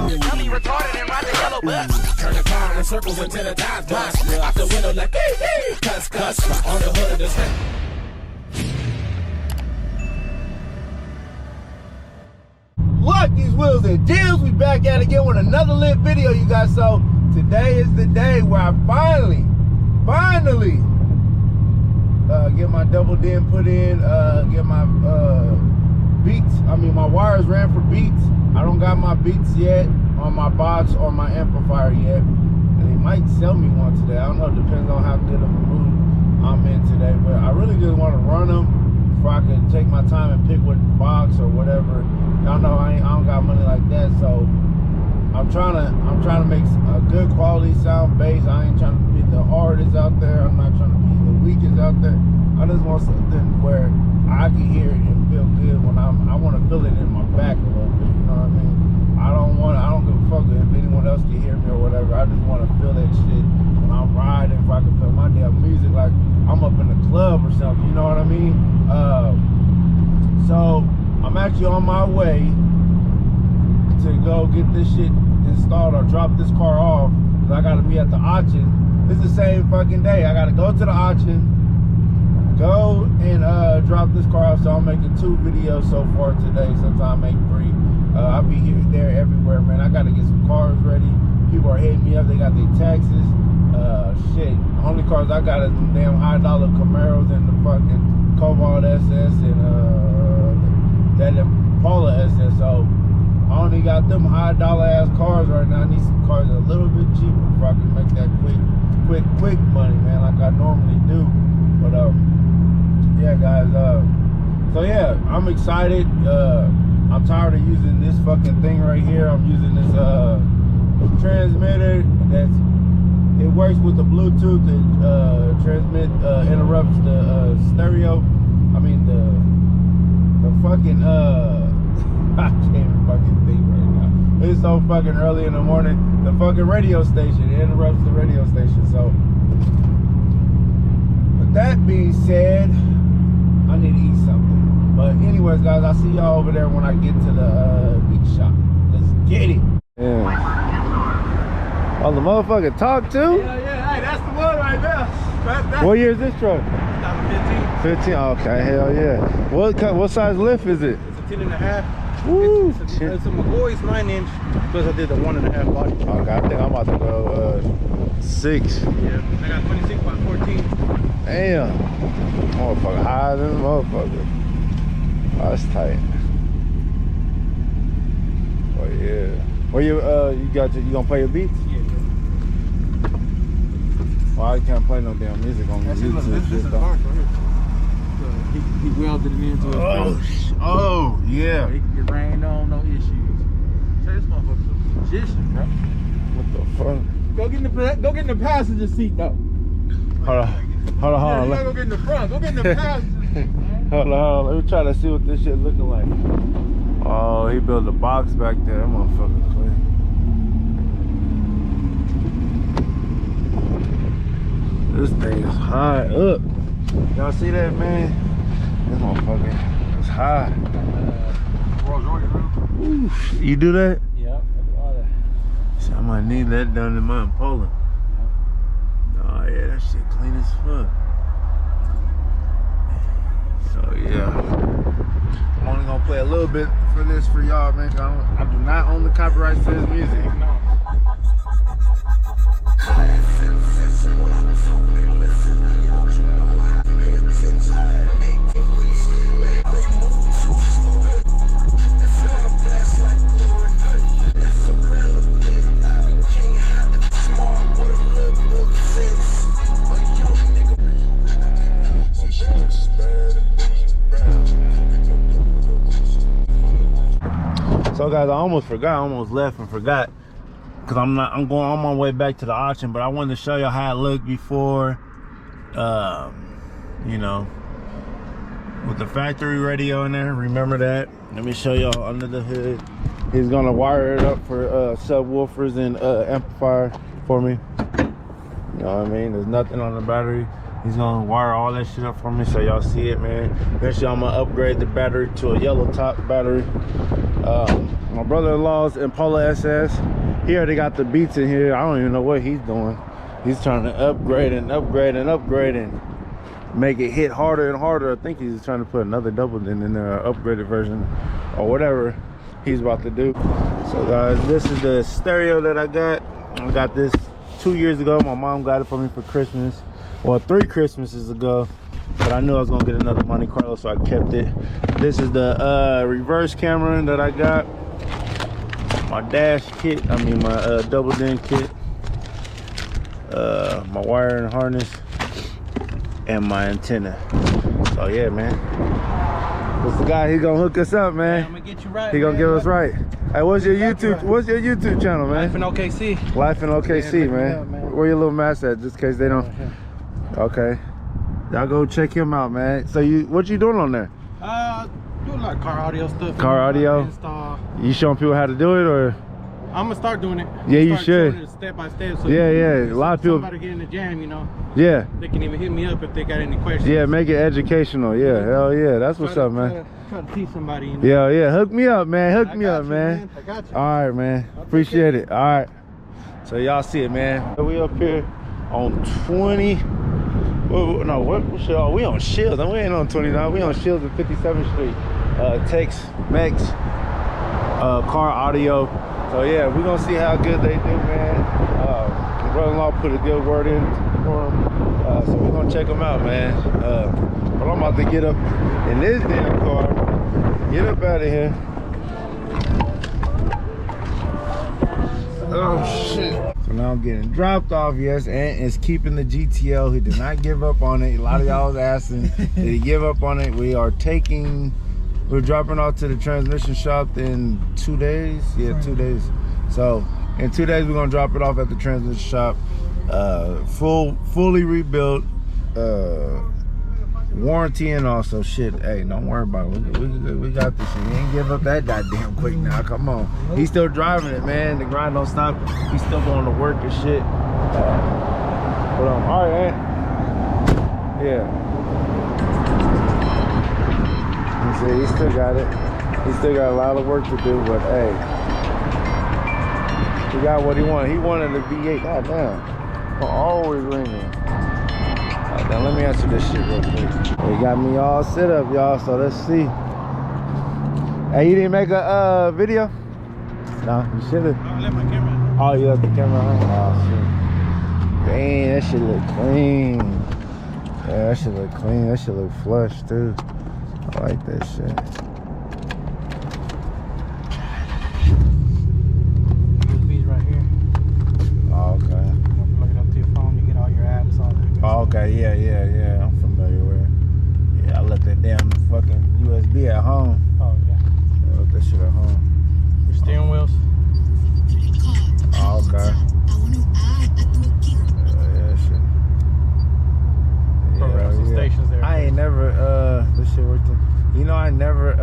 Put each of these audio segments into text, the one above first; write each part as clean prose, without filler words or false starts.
Dummy retarded and ride the yellow bus. Turn the car in circles until the time's bust. Out the window like, cuss. On the hood of the stand. Look, these wheels and deals, we back at it again with another lit video, you guys. So today is the day where I finally get my double DIN put in, get my my wires ran for beats. I don't got my beats yet on my box or my amplifier yet, and they might sell me one today. I don't know, depends on how good of a mood I'm in today, but I really just want to run them before I can take my time and pick what box or whatever. Y'all know I don't got money like that, so I'm trying to make a good quality sound bass. I ain't trying to be the hardest out there. I'm not trying to be the weakest out there. I just want something where I can hear it and feel good when I want to feel it in my back a little bit. You know what I mean? I don't give a fuck if anyone else can hear me or whatever. I just want to feel that shit when I'm riding. If I can feel my damn music like I'm up in the club or something. You know what I mean? So I'm actually on my way to go get this shit installed or drop this car off, because I gotta be at the auction. It's the same fucking day. I gotta go to the auction, go and drop this car off. So I'm making 2 videos so far today. Sometimes I make 3. I'll be here, there, everywhere, man. I gotta get some cars ready. People are hitting me up. They got their taxes. Shit. The only cars I got is them damn high dollar Camaros and the fucking Cobalt SS and that Impala SS. So I only got them high dollar ass cars right now. I need some cars a little bit cheaper before I can make that quick money, man, like I normally do. But yeah, guys. So yeah, I'm excited. I'm tired of using this fucking thing right here. I'm using this transmitter it works with the Bluetooth that interrupts the stereo. I mean the fucking I can't even fucking think right now. It's so fucking early in the morning. The fucking radio station, it interrupts the radio station. So with that being said, I need to eat something. But anyways, guys, I'll see y'all over there when I get to the beach shop. Let's get it. Yeah. Oh, the motherfucker talk too? Yeah. Hey, that's the one right there. What year is this truck? 15. 15. Okay, hell yeah. What size lift is it? It's a 10.5. Woo! It's a McCoy 9-inch. Plus I did the 1.5 body. Okay, I think I'm about to go 6. Yeah, I got 26 by 14. Damn. Motherfucker higher than the motherfucker. Oh, that's tight. Oh yeah. Where you gonna play your beats? Yeah. Well, I can't play no damn music on This YouTube. is the harsh right here. So he welded it into his Oh yeah. He can get rained on, no issues. Say this motherfucker's a magician, bro. What the fuck? Go get in the passenger seat though. Hold on. Yeah, you gotta go get in the front. Go get in the passenger seat, man. Hold on. Let me try to see what this shit looking like. Oh, he built a box back there. That motherfucker clean. This thing is high up. Y'all see that, man? This motherfucker is high. Rolls Royce, bro. Ooh, you do that? Yeah, all that. So I might need that down in my Poland. Oh yeah, that shit clean as fuck. So yeah, I'm only gonna play a little bit for this for y'all, man. Cause I do not own the copyrights to this music. So guys, I almost left and forgot, because I'm going on my way back to the auction, but I wanted to show y'all how it looked before, you know, with the factory radio in there. Remember that? Let me show y'all under the hood. He's gonna wire it up for subwoofers and amplifier for me. You know what I mean? There's nothing on the battery. He's gonna wire all that shit up for me so y'all see it, man. Eventually I'm gonna upgrade the battery to a yellow top battery. My brother-in-law's Impala SS. He already got the beats in here. I don't even know what he's doing. He's trying to upgrade and make it hit harder and harder. I think he's trying to put another double din in there, upgraded version or whatever he's about to do. So guys, this is the stereo that I got. I got this 2 years ago. My mom got it for me for Christmas. Well, 3 Christmases ago. But I knew I was gonna get another Monte Carlo, so I kept it. This is the reverse camera that I got. My dash kit, my double din kit. My wire and harness. And my antenna. So yeah, man. This the guy, he gonna hook us up, man. I'm gonna get you right. He gonna give us right. Hey, what's your YouTube channel, man? Life in OKC. Life in OKC, man. Where your little mask at, just in case they don't. Okay. Y'all go check him out, man. So what you doing on there? Doing like car audio stuff. Car audio? Install. You showing people how to do it, or? I'm gonna start doing it. Yeah, you should. Showing it step by step. So Yeah. A lot of people. Somebody get in the jam, you know. Yeah. They can even hit me up if they got any questions. Yeah, make it educational. Yeah, hell yeah. That's what's up, man. Try to teach somebody, you know. Yeah. Hook me up, man. Hook me up, man. I got you. All right, man. Appreciate it. All right. So y'all see it, man. We up here on 20. No, what Shields? We on Shields. We ain't on 29. We on Shields at 57th Street. Tex-Mex car audio. So yeah, we're gonna see how good they do, man. My brother-in-law put a good word in for them. So we're gonna check them out, man. But I'm about to get up in this damn car. Get up out of here. Oh shit. So now I'm getting dropped off. Yes, Ant is keeping the GTL. He did not give up on it. A lot of y'all was asking, did he give up on it? We're dropping off to the transmission shop in 2 days. Yeah, 2 days. So in 2 days we're gonna drop it off at the transmission shop. Fully rebuilt, warranty and also shit. Hey, don't worry about it. We got this shit. He ain't give up that goddamn quick now. Come on. He's still driving it, man. The grind don't stop. He's still going to work and shit. But all right, man. Yeah. He still got it. He still got a lot of work to do, but hey, he got what he wanted. He wanted a V8. Goddamn. I'm always ringing. Now let me answer this shit real quick. They got me all set up, y'all, so let's see. Hey, you didn't make a video? No, you should've. I left my camera. Oh, you left the camera on? Oh, shit. Dang, that shit look clean. Yeah, that shit look clean. That shit look flush, too. I like that shit. USB's right here. Oh, okay. Plug it up to your phone, you get all your apps on it. Oh, okay, yeah. I'm familiar with it. Yeah, I left that damn fucking USB at home. Oh, yeah. I left that shit at home. Your steering wheels. Oh, okay. Yeah, shit. Programs and stations there. I ain't never, this shit worked. You know, I never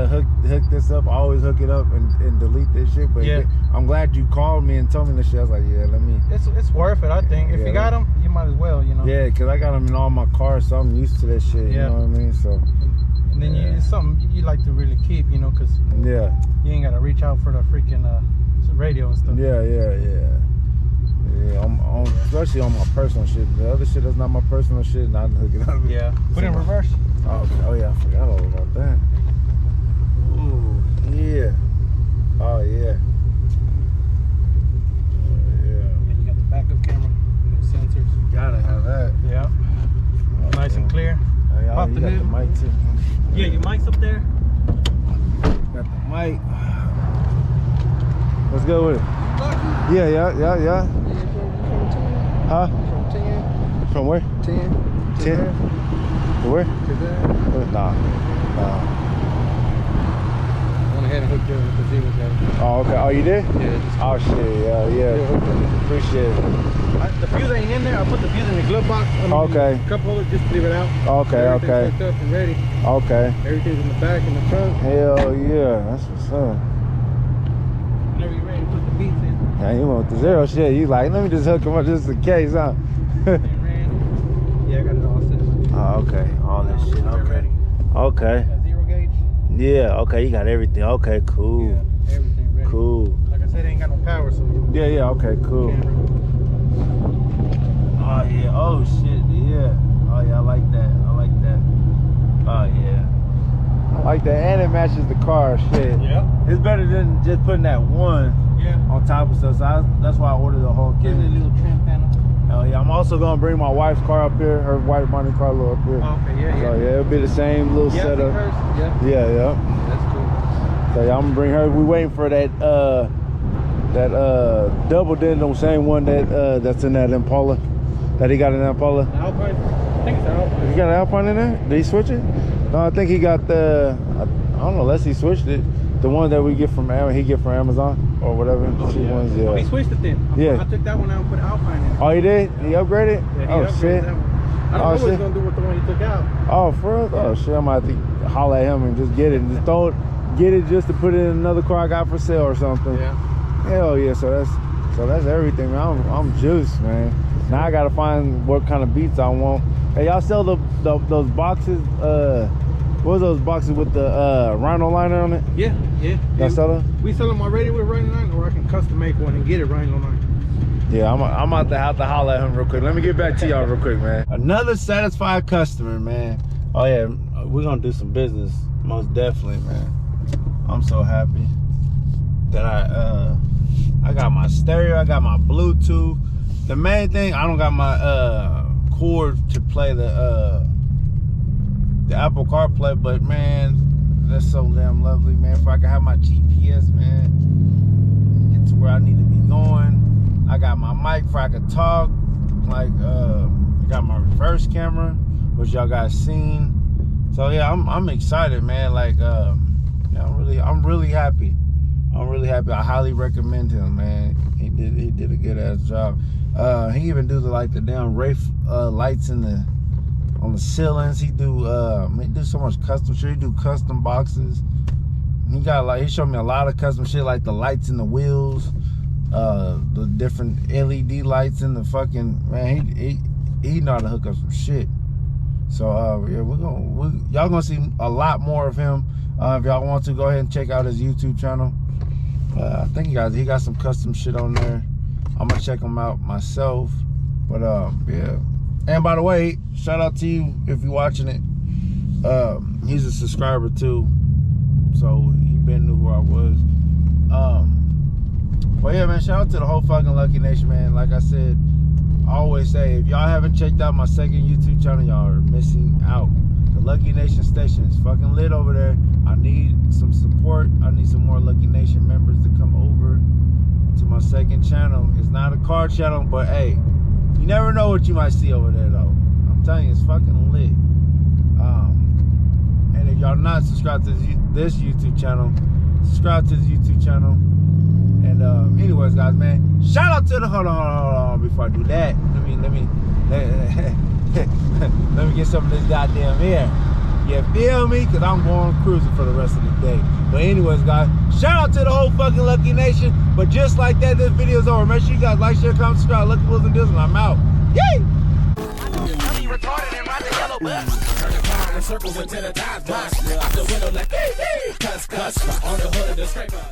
hook this up. I always hook it up and delete this shit. But yeah, I'm glad you called me and told me this shit. I was like, yeah, let me. It's worth it, I think. If you got them, you might as well, you know. Yeah, because I got them in all my cars, so I'm used to that shit. You know what I mean? So. And then it's something you like to really keep, you know, because you ain't got to reach out for the freaking radio and stuff. Yeah, especially on my personal shit. The other shit that's not my personal shit, not hook it up. Yeah. Put in reverse. Oh yeah, I forgot all about that. Ooh, yeah. Oh yeah. And you got the backup camera, the sensors. Gotta have that. Yeah. Nice and clear. Hey, Pop you the got new. the mic too. Yeah, your mic's up there. Got the mic. Let's go with it. Yeah. Huh? From where? 10. To where? To there. Nah. Went ahead and hooked you with the zero guy. Oh, okay. Oh, you did? Yeah. Oh, shit. Yeah. Appreciate it. The fuse ain't in there. I put the fuse in the glove box. Okay. Cup holder, just leave it out. Okay. Everything's hooked up and ready. Okay. Everything's in the back and the trunk. Hell yeah. That's what's up. Whenever you're ready to put the beats in. Yeah, you want the zero shit. You like, let me just hook them up just in case, huh? Yeah, I got it all set. Oh, okay. All that shit. Okay. Okay. Got zero gauge. Yeah, okay, you got everything. Okay, cool. Yeah, everything ready. Cool. Like I said, it ain't got no power, so you Yeah, okay, cool. can't really- Oh yeah, oh shit, yeah. Oh yeah, I like that. I like that. Oh yeah. I like that, and it matches the car, shit. Yeah. It's better than just putting that one Yeah. on top of stuff. So that's why I ordered the whole Give it a thing. little trim panel. Oh yeah, I'm also gonna bring my wife's car up here, her white Monte Carlo up here. Oh, okay, yeah. So yeah, it'll be the same little Yeah, I think setup. hers- yeah. Yeah. That's cool. So yeah, I'm gonna bring her. We waiting for that double denim, same one that's in that Impala. That he got in that Impala. The Alpine? I think it's the Alpine. He got an Alpine in there? Did he switch it? No, I think he got the, I don't know, unless he switched it. The one that we get from Amazon or whatever. She ones, Oh, he switched it then. Yeah. I took that one out and put Alpine in. Oh, he did? He upgraded? Yeah, he Oh upgraded shit. that one. I don't Oh, know what shit. he's gonna do with the one he took out. Oh, for real? Oh shit, I might have to holler at him and just get it. Just throw it, get it just to put it in another car I got for sale or something. Yeah. Hell yeah, so that's everything, man. I'm juiced, man. Now I gotta find what kind of beats I want. Hey, y'all sell those boxes, what was those boxes with the Rhino liner on it? Yeah. Y'all sell them? We sell them already with Rhino 9, or I can custom make one and get it Rhino 9. Yeah, I'm about to have to holler at him real quick. Let me get back to y'all real quick, man. Another satisfied customer, man. Oh yeah, we're gonna do some business, most definitely, man. I'm so happy that I got my stereo, I got my Bluetooth. The main thing, I don't got my cord to play the Apple CarPlay, but man, that's so damn lovely, man. If I can have my GPS, man, get to where I need to be going. I got my mic for I can talk. Like, I got my reverse camera, which y'all guys seen. So yeah, I'm excited, man. Like, yeah, I'm really happy. I'm really happy. I highly recommend him, man. He did a good ass job. He even do the damn Wraith lights on the ceilings. He do so much custom shit. He do custom boxes. He showed me a lot of custom shit, like the lights in the wheels, the different LED lights in the fucking, man. He know how to hook up some shit. So yeah, y'all gonna see a lot more of him. If y'all want to, go ahead and check out his YouTube channel. I think he got some custom shit on there. I'm gonna check him out myself. But yeah. And by the way, shout out to you if you're watching it. He's a subscriber too, so he been knew who I was. But yeah, man, shout out to the whole fucking Lucky Nation, man. Like I said, I always say, if y'all haven't checked out my second YouTube channel, y'all are missing out. The Lucky Nation station is fucking lit over there. I need some support. I need some more Lucky Nation members to come over to my second channel. It's not a car channel, but hey, you never know what you might see over there though. I'm telling you, it's fucking lit. And if y'all not subscribed to this YouTube channel, subscribe to this YouTube channel. And anyways, guys, man, shout out to the hold on before I do that. Let me get some of this goddamn air. You feel me? Because I'm going cruising for the rest of the day. But anyways, guys, shout out to the whole fucking Lucky Nation. But just like that, this video's over. Make sure you guys like, share, comment, subscribe. Lucky Wills and Dizzle, and I'm out. Yay! Turn the car in circles until the time's done. Out the window like, cuss, on the hood of the scraper.